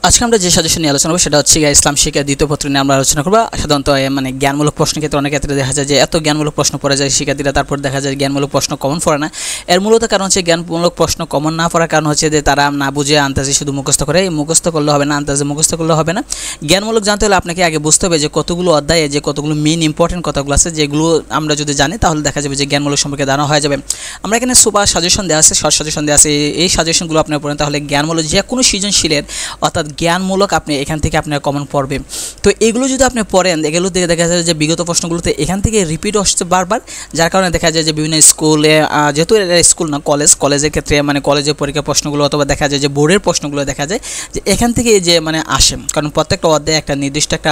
আজকে আমরা যে সাজেশন নিয়ে আলোচনা করব সেটা হচ্ছে ইসলাম শিক্ষা দ্বিতীয় পত্র নিয়ে আমরা আলোচনা করব। সাধারণত মানে জ্ঞানমূলক প্রশ্নের ক্ষেত্রে অনেক ক্ষেত্রে দেখা যায় যে এত জ্ঞানমূলক প্রশ্ন পড়ে যায় শিক্ষার্থীরা, তারপর দেখা যায় জ্ঞানমূলক প্রশ্ন কমন পড়ে না। এর মূলত কারণ হচ্ছে জ্ঞানমূলক প্রশ্ন কমন না পড়ার কারণ হচ্ছে যে তারা না বুঝে আন্তাজে শুধু মুখস্থ করে। এই মুখস্থ করলে হবে না, আন্তাজে মুখস্থ করলে হবে না। জ্ঞানমূলক জানতে হলে আপনাকে আগে বুঝতে হবে যে কতগুলো অধ্যায়ে যে কতগুলো মেইন ইম্পর্টেন্ট কথাগুলো আছে, যেগুলো আমরা যদি জানি তাহলে দেখা যাবে যে জ্ঞানমূলক সম্পর্কে ধারণা হয়ে যাবে। আমরা এখানে সুপার সাজেশন দেওয়া আছে, শর্ট সাজেশন দেওয়া আছে। এই সাজেশনগুলো আপনার পড়েন তাহলে জ্ঞানমূলক যে কোনো সৃজনশীলের অর্থাৎ জ্ঞানমূলক আপনি এখান থেকে আপনার কমন পড়বে। তো এগুলো যদি আপনি পড়েন, এগুলো থেকে দেখা যায় যে বিগত প্রশ্নগুলোতে এখান থেকে রিপিট হচ্ছে বারবার, যার কারণে দেখা যায় যে বিভিন্ন স্কুলে, যেহেতু এটা স্কুল না কলেজের ক্ষেত্রে মানে কলেজের পরীক্ষার প্রশ্নগুলো অথবা দেখা যায় যে বোর্ডের প্রশ্নগুলো দেখা যায় যে এখান থেকে যে মানে আসে। কারণ প্রত্যেকটা অধ্যায়ে একটা নির্দিষ্ট একটা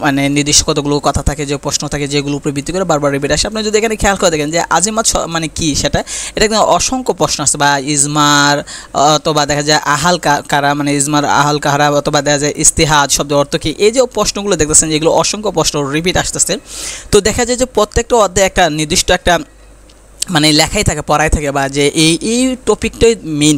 মানে নির্দিষ্ট কতগুলো কথা থাকে, যে প্রশ্ন থাকে, যেগুলো উপরে ভিত্তি করে বারবার রিপিট আসে। আপনি যদি এখানে খেয়াল করে দেখেন যে আজিমাত মানে কি, সেটা এটা কিন্তু অসংখ্য প্রশ্ন আছে, বা ইজমার অথবা দেখা যায় আহাল কারা মানে ইজমার আহাল কাহারা, অথবা দেখা যায় ইস্তিহাদ শব্দের অর্থ কি, এই যে প্রশ্নগুলো দেখতেছেন যেগুলো অসংখ্য প্রশ্ন রিপিট আসতেছে। তো দেখা যায় যে প্রত্যেকটা অধ্যায়ে একটা নির্দিষ্ট একটা মানে লেখাই থাকে, পড়াই থাকে, বা যে এই টপিকটাই মেইন।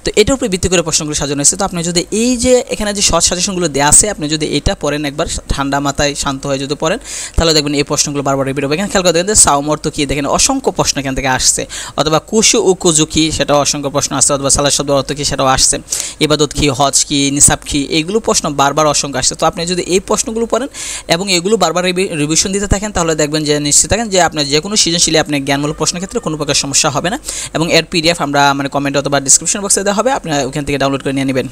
তো এটার উপরে ভিত্তি করে প্রশ্নগুলো সাজানো হয়েছে। তো আপনি যদি এই যে এখানে যে শর্ট সাজেশনগুলো দেওয়া আছে, আপনি যদি এটা পড়েন একবার ঠান্ডা মাথায় শান্ত হয়ে যদি পড়েন, তাহলে দেখবেন এই প্রশ্নগুলো বারবার রিপিট হবে। এখানে খেয়াল করে দেখেন যে সাওম অর্থ কী, দেখেন অসংখ্য প্রশ্ন এখান থেকে আসছে। অথবা কুশু ও কুজু কী, সেটাও অসংখ্য প্রশ্ন আসছে। অথবা সালাত শব্দ অর্থ কী, সেটাও আসছে। ইবাদত কী, হজ কী, নিসাব কী, এইগুলো প্রশ্ন বারবার অসংখ্য আসছে। তো আপনি যদি এই প্রশ্নগুলো পড়েন এবং এগুলো বারবার রিভিশন দিতে থাকেন, তাহলে দেখবেন যে নিশ্চিত থাকেন যে আপনার যে কোনো সৃজনশীলে আপনি জ্ঞানমূলক প্রশ্নের ক্ষেত্রে কোনো প্রকার সমস্যা হবে না। এবং এর পিডিএফ আমরা মানে কমেন্ট অথবা ডিসক্রিপশন বক্সে দেওয়া হবে, আপনারা ওখান থেকে ডাউনলোড করে নিয়ে নেবেন।